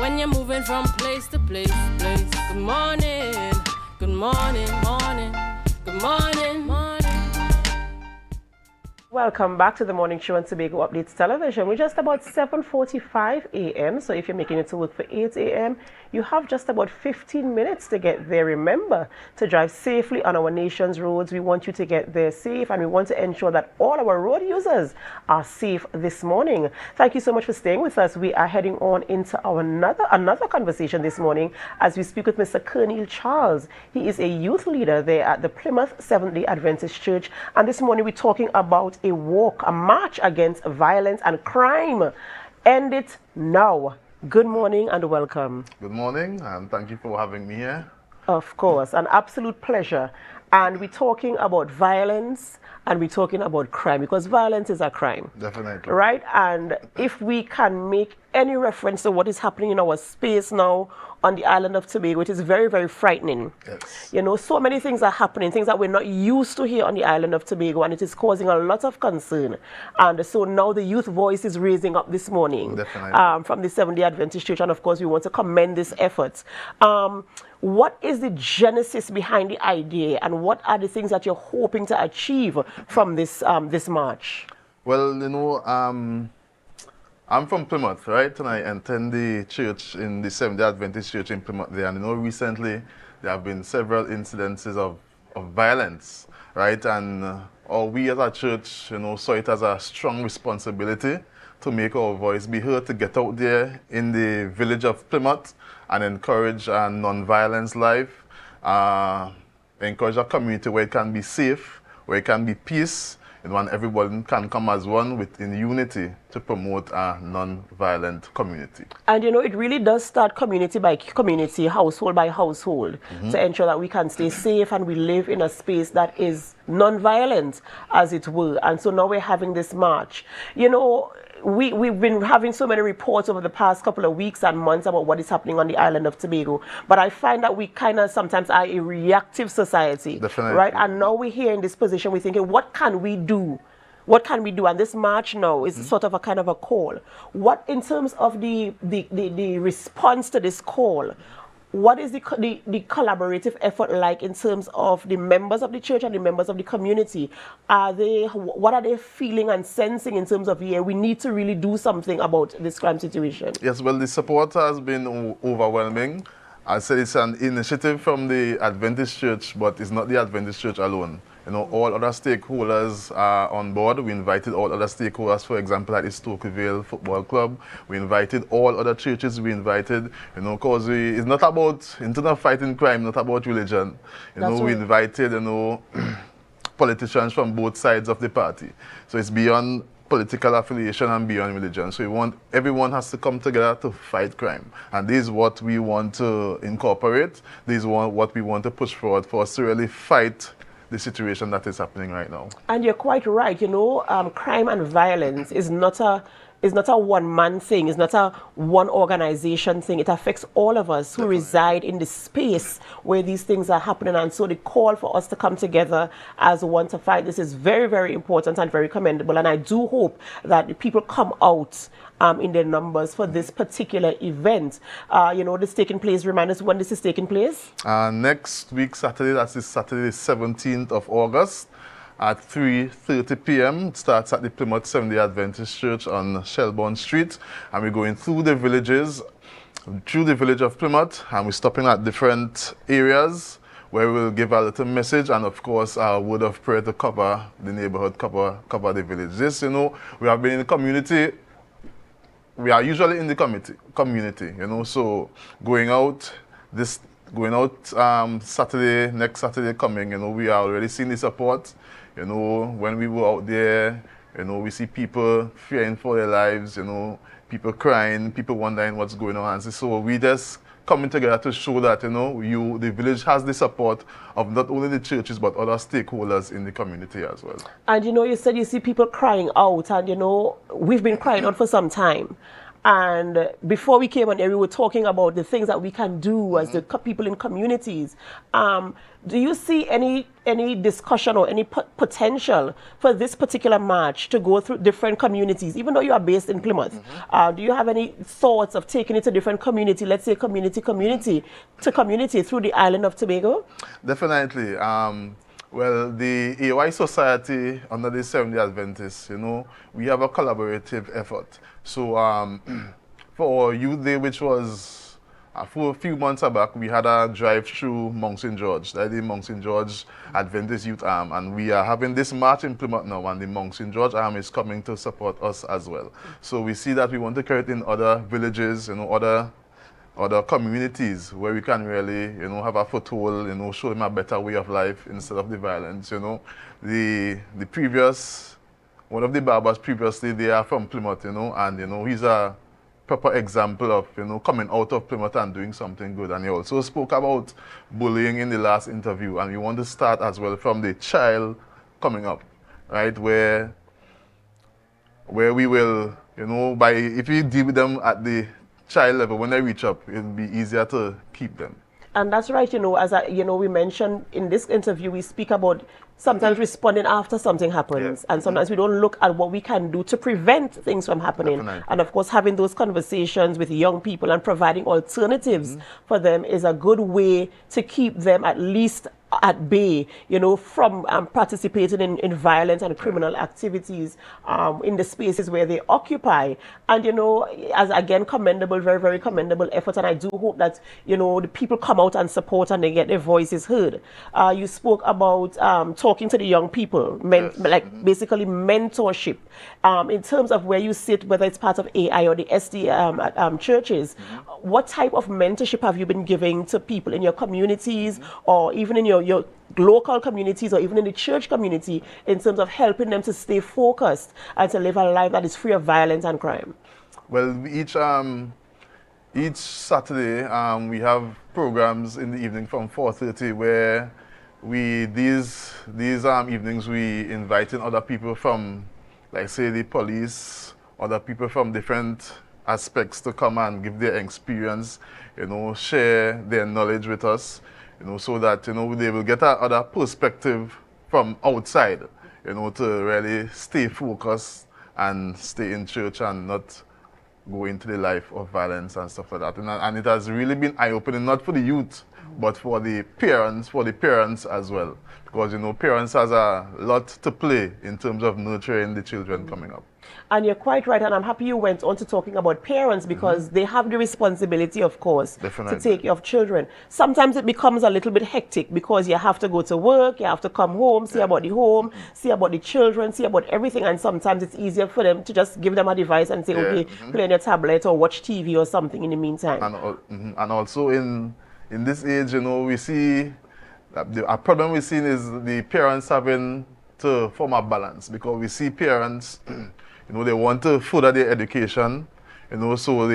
when you're moving from place to place, place. Good morning, good morning, morning, good morning, morning. Welcome back to the morning show on Tobago Updates Television. We're just about 7:45 a.m. So if you're making it to work for 8 a.m., you have just about 15 minutes to get there. Remember to drive safely on our nation's roads. We want you to get there safe, and we want to ensure that all our road users are safe this morning. Thank you so much for staying with us. We are heading on into our another conversation this morning as we speak with Mr. Kerneal Charles. He is a youth leader there at the Plymouth Seventh-day Adventist Church, and this morning we're talking about a walk, a march against violence and crime. End it now. Good morning and welcome. Good morning, and thank you for having me here. Of course, an absolute pleasure. And we're talking about violence and we're talking about crime, because violence is a crime. Definitely. Right? And if we can make any reference to what is happening in our space now on the island of Tobago, it is very, very frightening. Yes. You know, so many things are happening, things that we're not used to here on the island of Tobago, and it is causing a lot of concern. And so now the youth voice is raising up this morning from the Seventh-day Adventist Church, and of course we want to commend this effort. What is the genesis behind the idea, and what are the things that you're hoping to achieve from this this march? Well, you know, I'm from Plymouth, right? And I attend the church in the Seventh-day Adventist Church in Plymouth there. And you know, recently there have been several incidences of violence, right? And we as a church, you know, saw it as a strong responsibility to make our voice be heard, to get out there in the village of Plymouth and encourage a non-violence life, encourage a community where it can be safe, where it can be peace, and when everyone can come as one within unity to promote a non-violent community. And you know, it really does start community by community, household by household, to ensure that we can stay safe and we live in a space that is non-violent, as it were. And so now we're having this march. You know, we've been having so many reports over the past couple of weeks and months about what is happening on the island of Tobago. But I find that we kind of sometimes are a reactive society. Definitely. Right? And now we're here in this position, we're thinking, what can we do? What can we do? And this march now is sort of a kind of a call. What, in terms of the response to this call, what is the collaborative effort like in terms of the members of the church and the members of the community? What are they feeling and sensing in terms of, yeah, we need to really do something about this crime situation? Yes, well, the support has been overwhelming. I said it's an initiative from the Adventist Church, but it's not the Adventist Church alone. You know, all other stakeholders are on board. We invited all other stakeholders, for example, at the Stokeville Football Club. We invited all other churches. We invited, you know, because it's not about, instead of fighting crime, not about religion. You know, we invited, you know, politicians from both sides of the party. So it's beyond political affiliation and beyond religion. So we want, everyone has to come together to fight crime. And this is what we want to incorporate. This is what we want to push forward for us to really fight the situation that is happening right now. And you're quite right. You know, crime and violence is not a one-man thing. It's not a one organization thing. It affects all of us who reside in the space where these things are happening. And so the call for us to come together as one to fight this is very, very important and very commendable. And I do hope that the people come out in their numbers for this particular event. You know, this taking place, remind us when this is taking place? Next week, Saturday, that's this Saturday, the 17th of August. At 3:30 p.m. It starts at the Plymouth Seventh-day Adventist Church on Shelbourne Street. And we're going through the villages, through the village of Plymouth, and we're stopping at different areas where we'll give a little message and, of course, a word of prayer to cover the neighborhood, cover the village. This, you know, we have been in the community. We are usually in the community, you know, so going out Saturday, next Saturday coming, you know, we are already seeing the support. You know, when we were out there, you know, we see people fearing for their lives, you know, people crying, people wondering what's going on. And so we just coming together to show that, you know, the village has the support of not only the churches, but other stakeholders in the community as well. And, you know, you said you see people crying out, and, you know, we've been crying out for some time. And before we came on air, we were talking about the things that we can do as the people in communities. Do you see any discussion or any potential for this particular march to go through different communities, even though you are based in Plymouth? Do you have any thoughts of taking it to different community, let's say community to community through the island of Tobago? Definitely. Well, the AOI Society under the Seventh-day Adventists, you know, we have a collaborative effort. So for our Youth Day, which was for a few months back, we had a drive through Mount St. George, that's the Mount St. George Adventist Youth Arm, and we are having this march in Plymouth now, and the Mount St. George Arm is coming to support us as well. So we see that we want to carry it in other villages, you know, other communities where we can really, you know, have a foothold, you know, show them a better way of life instead of the violence, you know. One of the barbers previously, they are from Plymouth, you know, and, you know, he's a proper example of, you know, coming out of Plymouth and doing something good. And he also spoke about bullying in the last interview, and we want to start as well from the child coming up, right, where we will, you know, if you deal with them at the child level, when they reach up, it'll be easier to keep them. And that's right, you know, as we mentioned in this interview, we speak about sometimes responding after something happens, and sometimes we don't look at what we can do to prevent things from happening. Definitely. And of course, having those conversations with young people and providing alternatives for them is a good way to keep them at least at bay, you know, from participating in violent and criminal activities in the spaces where they occupy. And, you know, as again, commendable, very, very commendable effort. And I do hope that, you know, the people come out and support and they get their voices heard. You spoke about talking to the young people, basically mentorship. In terms of where you sit, whether it's part of AI or the SD churches, what type of mentorship have you been giving to people in your communities or even in your local communities or even in the church community in terms of helping them to stay focused and to live a life that is free of violence and crime? Well, each Saturday we have programs in the evening from 4:30 where these evenings we invite in other people from, like say, the police, other people from different aspects to come and give their experience, you know, share their knowledge with us, you know, so that, you know, they will get another perspective from outside, you know, to really stay focused and stay in church and not go into the life of violence and stuff like that. And it has really been eye-opening, not for the youth, but for the parents as well. Because, you know, parents has a lot to play in terms of nurturing the children coming up. And you're quite right, and I'm happy you went on to talking about parents because they have the responsibility, of course, to take care of children. Sometimes it becomes a little bit hectic because you have to go to work, you have to come home, see about the home, see about the children, see about everything, and sometimes it's easier for them to just give them a device and say, okay, play on your tablet or watch TV or something in the meantime. And also in this age, you know, we see a problem we're seeing is the parents having to form a balance, because we see parents, you know, they want to further their education, you know, so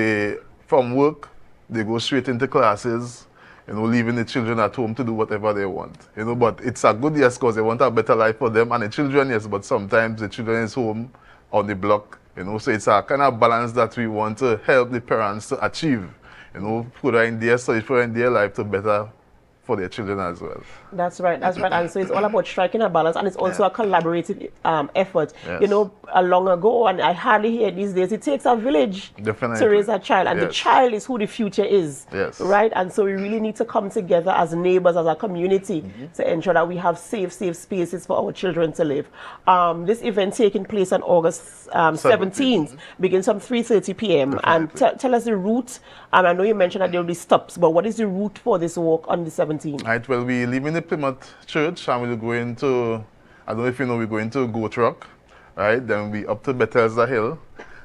from work, they go straight into classes, you know, leaving the children at home to do whatever they want, you know, but it's a good, yes, because they want a better life for them and the children, yes, but sometimes the children is home on the block, you know, so it's a kind of balance that we want to help the parents to achieve, you know, further in their studies, further in their life to better for their children as well. That's right, that's right. And so it's all about striking a balance, and it's also a collaborative effort. Yes. You know, long ago, and I hardly hear these days, it takes a village to raise a child, and the child is who the future is. Yes. Right? And so we really need to come together as neighbors, as a community, to ensure that we have safe spaces for our children to live. This event taking place on August 17th begins from 3:30 p.m. And tell us the route. I know you mentioned that there will be stops, but what is the route for this walk on the 17th? Right, well, we live in the Plymouth Church and we'll go into, I don't know if you know, we're going to Goat Rock, right? Then we'll be up to Bethesda Hill.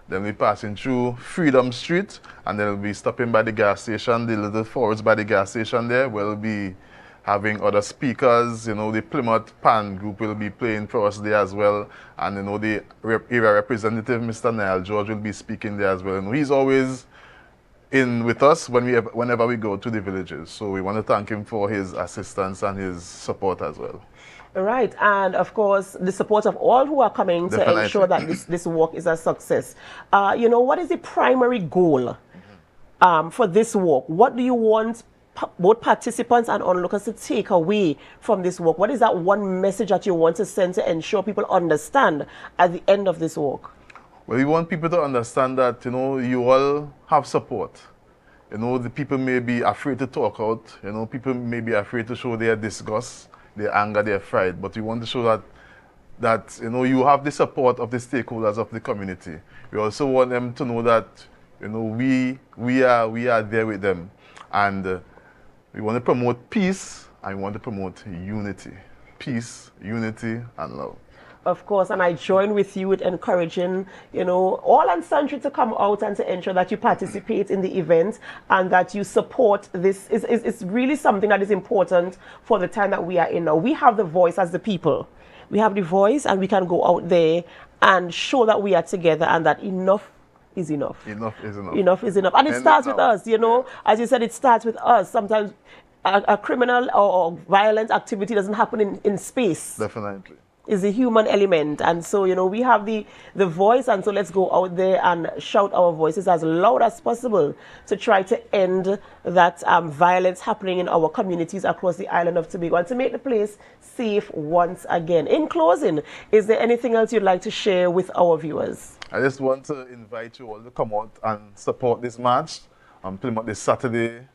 Then we're passing through Freedom Street, and then we'll be stopping by the gas station, the little forest by the gas station there. We'll be having other speakers, you know, the Plymouth Pan group will be playing for us there as well. And, you know, the area representative, Mr. Niall George, will be speaking there as well. And he's always in with us whenever we go to the villages. So we want to thank him for his assistance and his support as well. Right, and of course, the support of all who are coming Definitely. to ensure that this walk is a success. What is the primary goal for this walk? What do you want both participants and onlookers to take away from this walk? What is that one message that you want to send to ensure people understand at the end of this walk? Well, we want people to understand that, you all have support. The people may be afraid to talk out. People may be afraid to show their disgust, their anger, their fright. But we want to show that you have the support of the stakeholders of the community. We also want them to know that, we are there with them. And we want to promote peace, and we want to promote unity. Peace, unity, and love. Of course, and I join with you with encouraging, all and sundry to come out and to ensure that you participate in the event and that you support this. It's really something that is important for the time that we are in now. We have the voice as the people. We have the voice, and we can go out there and show that we are together and that enough is enough. Enough is enough. Enough is enough. And it starts with us, As you said, it starts with us. Sometimes a criminal or violent activity doesn't happen in space. Definitely. Is the human element, and so we have the voice, and so let's go out there and shout our voices as loud as possible to try to end that violence happening in our communities across the island of Tobago and to make the place safe once again. In closing, is there anything else you'd like to share with our viewers? I just want to invite you all to come out and support this march. I'm pretty much this Saturday,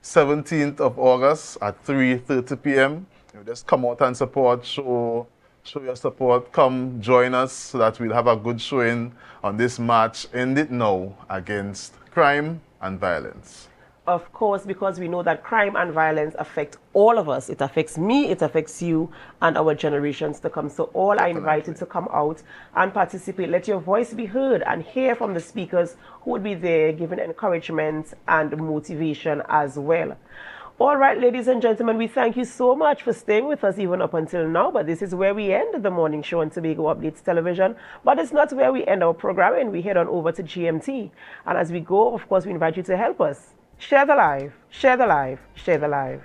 17th of August at 3:30 p.m. Just come out and support, show your support, come join us so that we'll have a good showing on this march, End It Now, against crime and violence. Of course, because we know that crime and violence affect all of us. It affects me, it affects you, and our generations to come. So all are invited to come out and participate. Let your voice be heard and hear from the speakers who will be there giving encouragement and motivation as well. All right, ladies and gentlemen, we thank you so much for staying with us even up until now. But this is where we end the morning show on Tobago Updates Television. But it's not where we end our programming. We head on over to GMT. And as we go, of course, we invite you to help us. Share the live, share the live, share the live.